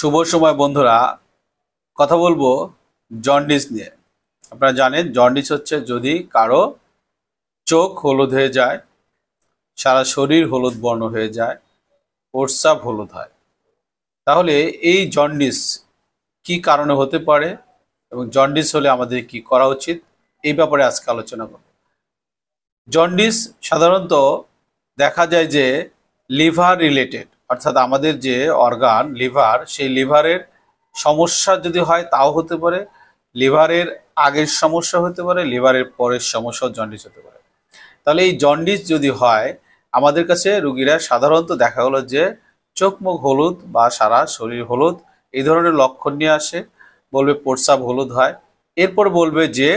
শুভ সময় বন্ধুরা, কথা বলবো জন্ডিস নিয়ে। আপনারা জানেন জন্ডিস হচ্ছে যদি কারো চোখ হলুদ হয়ে যায়, সারা শরীর হলুদ বর্ণ হয়ে যায়, প্রস্রাব হলুদ হয়, তাহলে এই জন্ডিস কি কারণে হতে পারে এবং জন্ডিস হলে আমাদের কি করা উচিত, এই ব্যাপারে আজকে আলোচনা করব। জন্ডিস সাধারণত দেখা যায় যে লিভার রিলেটেড, অর্থাৎ আমাদের যে অর্গান লিভার, সেই লিভারের সমস্যা যদি হয় তাও হতে পারে, লিভারের আগের সমস্যা হতে পারে, লিভারের পরের সমস্যাও জন্ডিস হতে পারে। তাহলে এই জন্ডিস যদি হয়, আমাদের কাছে রুগীরা সাধারণত দেখা গেলো যে চোখ মুখ হলুদ বা সারা শরীর হলুদ এই ধরনের লক্ষণ নিয়ে আসে, বলবে প্রস্রাব হলুদ হয়, এরপর বলবে যে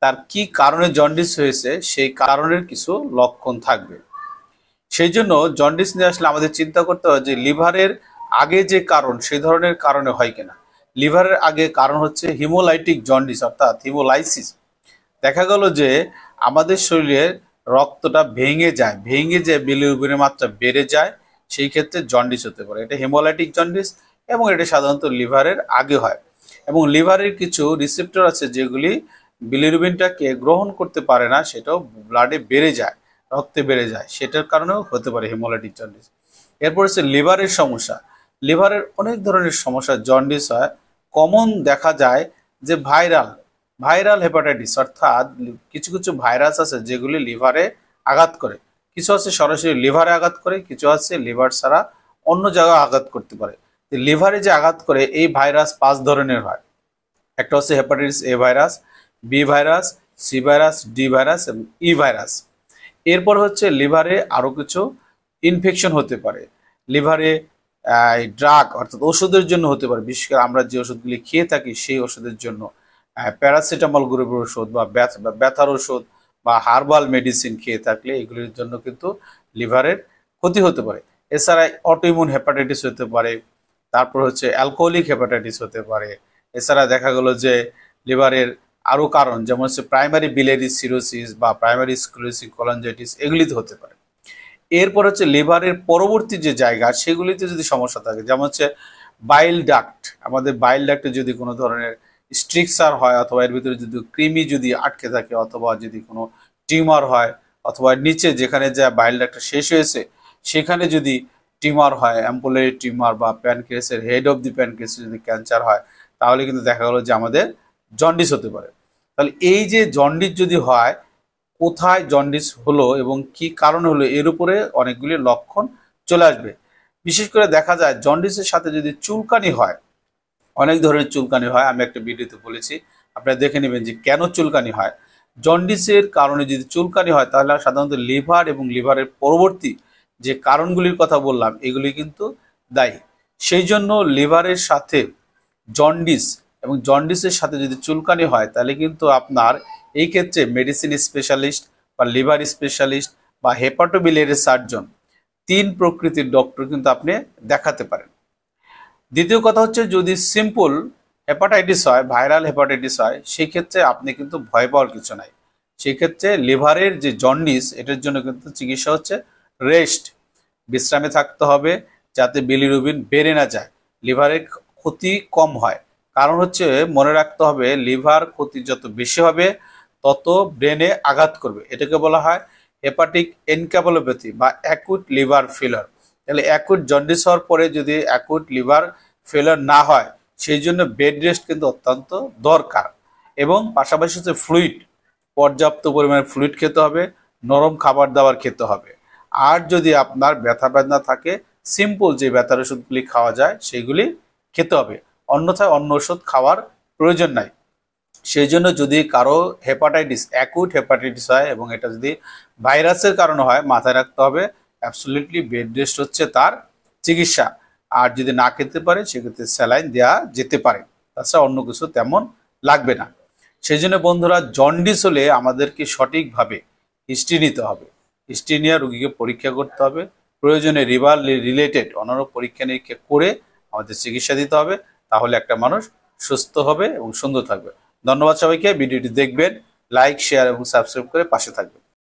তার কি কারণে জন্ডিস হয়েছে, সেই কারণের কিছু লক্ষণ থাকবে। সেই জন্য জন্ডিস নিয়ে আসলে আমাদের চিন্তা করতে হয় যে লিভারের আগে যে কারণ সেই ধরনের কারণে হয় কিনা। লিভারের আগে কারণ হচ্ছে হিমোলাইটিক জন্ডিস, অর্থাৎ হিমোলাইসিস। দেখা গেল যে আমাদের শরীরের রক্তটা ভেঙে যে বিলিরুবিনের মাত্রা বেড়ে যায়, সেই ক্ষেত্রে জন্ডিস হতে পারে। এটা হিমোলাইটিক জন্ডিস এবং এটা সাধারণত লিভারের আগে হয়। এবং লিভারের কিছু রিসেপ্টর আছে যেগুলি বিলিরুবিনটাকে গ্রহণ করতে পারে না, সেটাও ব্লাডে বেড়ে যায়, রক্তে বেড়ে যায়, সেটার কারণেও হতে পারে হিমোলাইটিক জন্ডিস। এরপর হচ্ছে লিভারের সমস্যা। লিভারের অনেক ধরনের সমস্যা জন্ডিস হয়। কমন দেখা যায় যে ভাইরাল হেপাটাইটিস, অর্থাৎ কিছু কিছু ভাইরাস আছে যেগুলি লিভারে আঘাত করে। কিছু আছে সরাসরি লিভারে আঘাত করে, কিছু আছে লিভার ছাড়া অন্য জায়গায় আঘাত করতে পারে। লিভারে যে আঘাত করে এই ভাইরাস 5 ধরনের হয়। একটা হচ্ছে hepatitis A virus, B virus, C virus, D virus এবং ই ভাইরাস। এরপর হচ্ছে লিভারে আরো কিছু ইনফেকশন হতে পারে। লিভারে ড্রাগ, অর্থাৎ ওষুধের জন্য হতে পারে, বিশেষ করে আমরা যে ওষুধগুলি খেয়ে থাকি সেই ওষুধের জন্য, প্যারাসিটামল গ্রুপের ওষুধ বা ব্যথার ওষুধ বা হার্বাল মেডিসিন খেয়ে থাকলে এগুলির জন্য কিন্তু লিভারের ক্ষতি হতে পারে। এছাড়া অটোইমিউন হেপাটাইটিস হতে পারে, তারপর হচ্ছে অ্যালকোহলিক হেপাটাইটিস হতে পারে। এছাড়া দেখা গেল যে লিভারের আরো কারণ যেমন হচ্ছে প্রাইমারি বিলিয়ারি সিরোসিস বা প্রাইমারি স্ক্লেরোসিস কোলাঞ্জাইটিস এগুলিতে হতে পারে। এরপর হচ্ছে লিভারের পরবর্তী যে জায়গা সেগুলিতে যদি সমস্যা থাকে, যেমন হচ্ছে বাইল ডাক্ট, আমাদের বাইল ডাক্টে যদি কোনো ধরনের স্ট্রিকচার হয়, অথবা এর ভিতরে যদি কৃমি যদি আটকে থাকে, অথবা যদি কোনো টিউমার হয়, অথবা নিচে যেখানে যা বাইল ডাক্টটা শেষ হয়েছে সেখানে যদি টিউমার হয়, অ্যাম্পুলারি টিউমার বা প্যানক্রিয়াসের হেড অফ দি প্যানক্রিয়াসে যদি ক্যান্সার হয়, তাহলে কিন্তু দেখা গেলো যে আমাদের জন্ডিস হতে পারে। তাহলে এই যে জন্ডিস যদি হয়, কোথায় জন্ডিস হলো এবং কি কারণে হলো এর উপরে অনেকগুলি লক্ষণ চলে আসবে। বিশেষ করে দেখা যায় জন্ডিসের সাথে যদি চুলকানি হয়, অনেক ধরনের চুলকানি হয়, আমি একটা ভিডিওতে বলেছি, আপনারা দেখে নেবেন যে কেন চুলকানি হয়। জন্ডিসের কারণে যদি চুলকানি হয় তাহলে সাধারণত লিভার এবং লিভারের পরবর্তী যে কারণগুলির কথা বললাম এগুলি কিন্তু দায়ী। সেই জন্য লিভারের সাথে জন্ডিস এবং জন্ডিসের সাথে যদি চুলকানি হয় তাহলে কিন্তু আপনার এই ক্ষেত্রে মেডিসিন স্পেশালিস্ট বা লিভার স্পেশালিস্ট বা হেপাটোবিলিয়ারি সার্জন, 3 প্রকৃতির ডক্টর কিন্তু আপনি দেখাতে পারেন। দ্বিতীয় কথা হচ্ছে যদি সিম্পল হেপাটাইটিস হয়, ভাইরাল হেপাটাইটিস হয়, সেই ক্ষেত্রে আপনি কিন্তু ভয় পাওয়ার কিছু নাই। সেই ক্ষেত্রে লিভারের যে জন্ডিস এটার জন্য কিন্তু চিকিৎসা হচ্ছে রেস্ট, বিশ্রামে থাকতে হবে যাতে বিলিরুবিন বেড়ে না যায়, লিভারের ক্ষতি কম হয়। কারণ হচ্ছে মনে রাখতে হবে লিভার ক্ষতি যত বেশি হবে তত ব্রেনে আঘাত করবে। এটাকে বলা হয় হেপাটিক এনকেফালোপ্যাথি বা অ্যাকুট লিভার ফেলার। তাহলে অ্যাকুট জন্ডিস হওয়ার পরে যদি অ্যাকুট লিভার ফেলার না হয়, সেই জন্য বেড রেস্ট কিন্তু অত্যন্ত দরকার। এবং পাশাপাশি হচ্ছে ফ্লুইড, পর্যাপ্ত পরিমাণে ফ্লুইড খেতে হবে, নরম খাবার দাবার খেতে হবে। আর যদি আপনার ব্যথা বেদনা থাকে, সিম্পল যে ব্যথার ওষুধগুলি খাওয়া যায় সেগুলি খেতে হবে, অন্যথায় অন্য ওষুধ খাওয়ার প্রয়োজন নাই। সেই জন্য যদি কারো হেপাটাইটিস, অ্যাকুট হেপাটাইটিস হয় এবং এটা যদি ভাইরাসের কারণে হয়, মাথায় রাখতে হবে অ্যাবসলিউটলি বেড রেস্ট হচ্ছে তার চিকিৎসা। আর যদি না খেতে পারে সেক্ষেত্রে স্যালাইন দেওয়া যেতে পারে, তাছাড়া অন্য কিছু তেমন লাগবে না। সেই জন্য বন্ধুরা, জন্ডিস হলে আমাদেরকে সঠিকভাবে হিস্ট্রি নিতে হবে, হিস্ট্রি নিয়ে রোগীকে পরীক্ষা করতে হবে, প্রয়োজনে লিভার রিলেটেড অন্যান্য পরীক্ষা নিরীক্ষা করে আমাদের চিকিৎসা দিতে হবে, তাহলে একটা মানুষ সুস্থ হবে এবং সুন্দর থাকবে। ধন্যবাদ সবাইকে, ভিডিওটি দেখবেন, লাইক শেয়ার এবং সাবস্ক্রাইব করে পাশে থাকবেন।